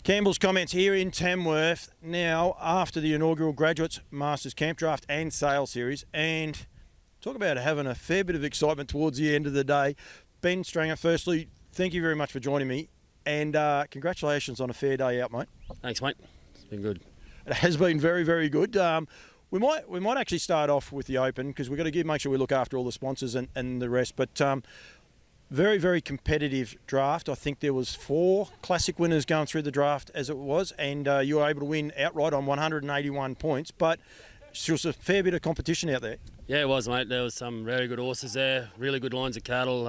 Campbell's comments here in Tamworth now after the inaugural Graduates Masters Camp Draft and Sale Series, and talk about having a fair bit of excitement towards the end of the day. Ben Stanger, firstly, thank you very much for joining me, and congratulations on a fair day out, mate. Thanks, mate. It's been good. It has been very, very good. We might actually start off with the Open because we've got to make sure we look after all the sponsors and the rest, but very, very competitive draft. I think there was 4 classic winners going through the draft as it was, and you were able to win outright on 181 points, but there was a fair bit of competition out there. Yeah, it was, mate. There was some very good horses there, really good lines of cattle.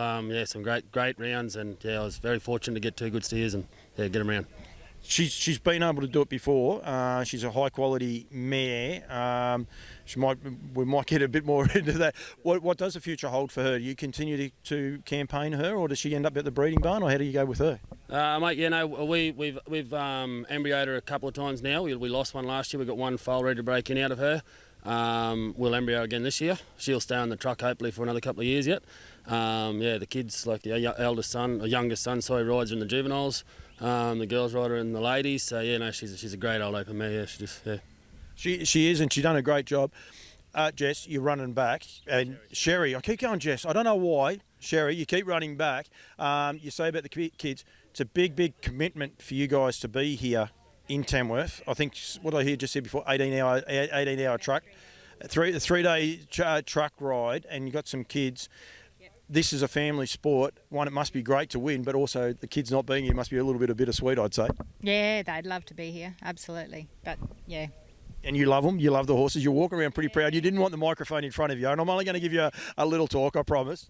Some great rounds, and I was very fortunate to get 2 good steers and get them round. She's been able to do it before. She's a high quality mare. We might get a bit more into that. What does the future hold for her? Do you continue to campaign her, or does she end up at the breeding barn, or how do you go with her? Mate, we've embryoed her a couple of times now. We lost one last year. We got one foal ready to break in out of her. We'll embryo again this year. She'll stay on the truck hopefully for another couple of years yet. The kids, like the youngest son, rides her in the juveniles. The girls ride her in the ladies. So she's a great old open mare. She is, and she's done a great job. Jess, you're running back, and Cheri, I keep going, Jess. I don't know why, Cheri, you keep running back. You say about the kids, it's a big commitment for you guys to be here in Tamworth. I think what I hear just said before, 18-hour truck, a 3-day truck ride, and you got some kids. This is a family sport. One, it must be great to win, but also the kids not being here must be a little bit of bittersweet, I'd say. Yeah, they'd love to be here, absolutely. But yeah. And you love them, you love the horses, you walk around pretty proud. You didn't want the microphone in front of you, and I'm only going to give you a little talk, I promise.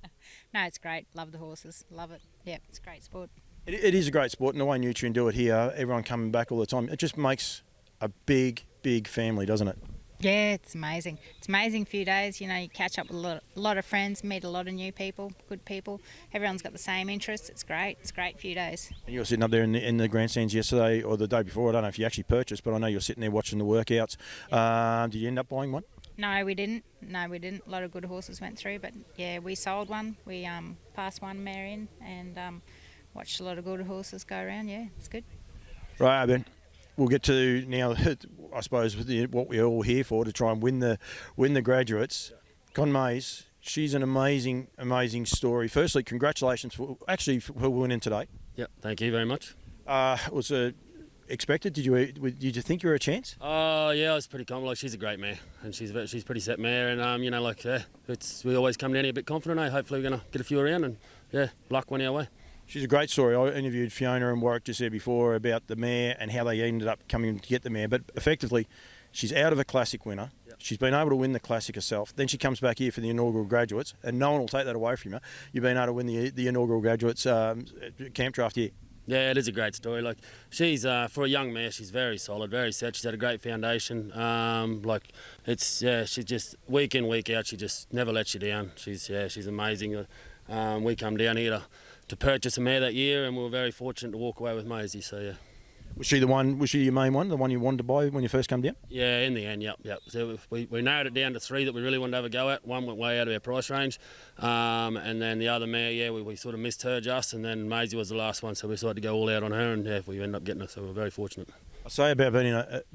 No, it's great. Love the horses, love it. Yeah, it's a great sport. It is a great sport, and the way Nutrien do it here, everyone coming back all the time, it just makes a big family, doesn't it? Yeah, it's amazing. It's an amazing few days. You catch up with a lot of friends, meet a lot of new people, good people. Everyone's got the same interests. It's great. It's a great few days. And you were sitting up there in the grandstands yesterday or the day before. I don't know if you actually purchased, but I know you're sitting there watching the workouts. Yeah. Did you end up buying one? No, we didn't. A lot of good horses went through, but yeah, we sold one. We passed one mare in and watched a lot of good horses go around. Yeah, it's good. Right, Ben. We'll get to now, I suppose, what we're all here for, to try and win the graduates. Con Mays, she's an amazing story. Firstly, congratulations for winning today. Yep, thank you very much. Was it expected? Did you think you were a chance? Oh yeah, I was pretty confident. Like, she's a great mare, and she's pretty set mare, and we always come down here a bit confident. Hopefully we're gonna get a few around, and luck went our way. She's a great story. I interviewed Fiona and Warwick just there before about the mare and how they ended up coming to get the mare. But effectively, she's out of a classic winner. Yep. She's been able to win the classic herself. Then she comes back here for the inaugural graduates, and no one will take that away from you. You've been able to win the inaugural graduates camp draft here. Yeah, it is a great story. Like, she's for a young mare, she's very solid, very set. She's had a great foundation. She just week in, week out, she just never lets you down. She's amazing. We come down here to purchase a mare that year, and we were very fortunate to walk away with Maisie. So yeah. Was she your main one, the one you wanted to buy when you first came down? Yeah, in the end, yep. So we narrowed it down to 3 that we really wanted to have a go at. One went way out of our price range, and then the other mare, we sort of missed her just, and then Maisie was the last one, so we decided to go all out on her, and we ended up getting her. So we're very fortunate. I say about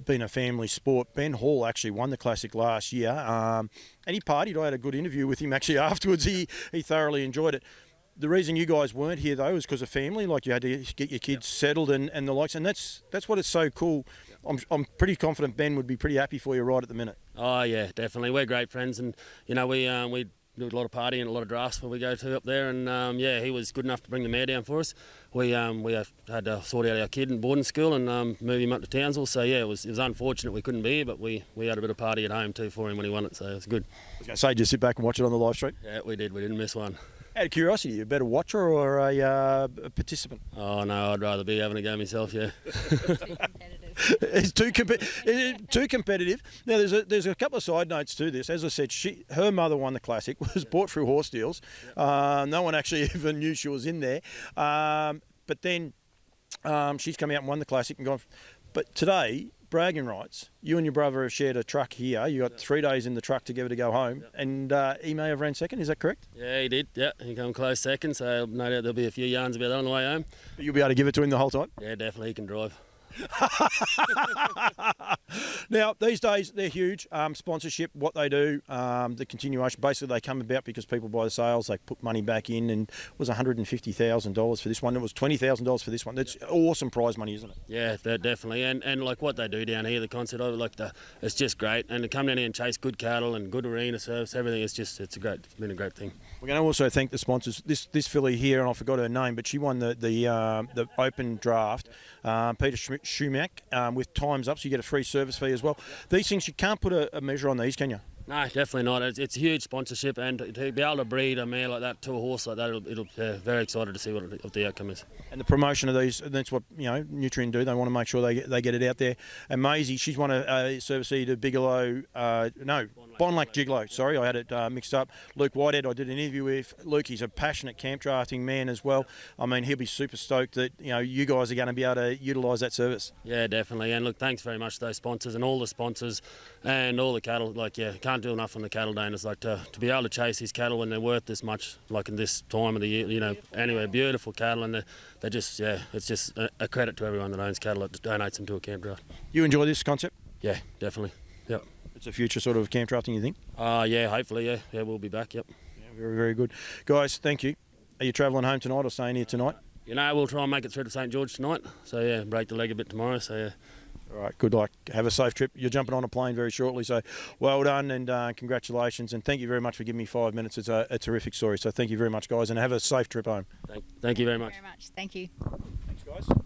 being a family sport. Ben Hall actually won the classic last year, and he partied. I had a good interview with him actually afterwards. He thoroughly enjoyed it. The reason you guys weren't here though is because of family. Like, you had to get your kids settled and the likes, and that's what it's so cool. I'm pretty confident Ben would be pretty happy for you right at the minute. Oh yeah, definitely. We're great friends, and we do a lot of partying and a lot of drafts when we go to up there, and he was good enough to bring the mare down for us. We had to sort out our kid in boarding school and move him up to Townsville. So yeah, it was unfortunate we couldn't be here, but we had a bit of party at home too for him when he won it. So it was good. I was going to say, just sit back and watch it on the live stream. Yeah, we did. We didn't miss one. Out of curiosity, are you a better watcher or a participant? Oh no, I'd rather be having a go myself. Yeah. It's too competitive. Now, there's a couple of side notes to this. As I said, her mother won the classic, was bought through horse deals. No one actually even knew she was in there. But then she's come out and won the classic and gone. But today, bragging rights, you and your brother have shared a truck here. You got 3 days in the truck together to go home, and he may have ran second. Is that correct? Yeah, he did. Yeah, he came close second, so no doubt there'll be a few yarns about that on the way home. But you'll be able to give it to him the whole time? Yeah, definitely. He can drive. Now, these days, they're huge. Sponsorship, what they do, the continuation, basically they come about because people buy the sales, they put money back in, and it was $150,000 for this one. It was $20,000 for this one. That's awesome prize money, isn't it? Yeah, definitely. And like what they do down here, the concept of it, it's just great. And to come down here and chase good cattle and good arena service, everything, it's been a great thing. We're going to also thank the sponsors. This filly here, and I forgot her name, but she won the open draft. Peter Schumack with times up, so you get a free service fee as well. These things, you can't put a measure on these, can you? No, definitely not. It's a huge sponsorship, and to be able to breed a mare like that to a horse like that, it'll very excited to see what the outcome is. And the promotion of these, that's what Nutrien do. They want to make sure they get it out there. And Maisie, she's won a service fee to Bigelow, Bond Lake Gigolo. Sorry, I had it mixed up. Luke Whitehead, I did an interview with. Luke, he's a passionate camp drafting man as well. I mean, he'll be super stoked that you guys are going to be able to utilise that service. Yeah, definitely. And look, thanks very much to those sponsors and all the sponsors and all the cattle. Can't do enough on the cattle day, and it's to be able to chase these cattle when they're worth this much, like in this time of the year, anyway, beautiful cattle, and they're just, it's just a credit to everyone that owns cattle that donates them to a camp draft. You enjoy this concept? Yeah, definitely. Yep. It's a future sort of camp drafting, you think? Yeah, hopefully, yeah, we'll be back, yep. Yeah, very, very good. Guys, thank you. Are you travelling home tonight or staying here tonight? We'll try and make it through to St George tonight, so yeah, break the leg a bit tomorrow, so yeah. All right, good luck. Have a safe trip. You're jumping on a plane very shortly, so well done and congratulations. And thank you very much for giving me 5 minutes. It's a terrific story. So thank you very much, guys, and have a safe trip home. Thank you very much. Thank you. Thanks, guys.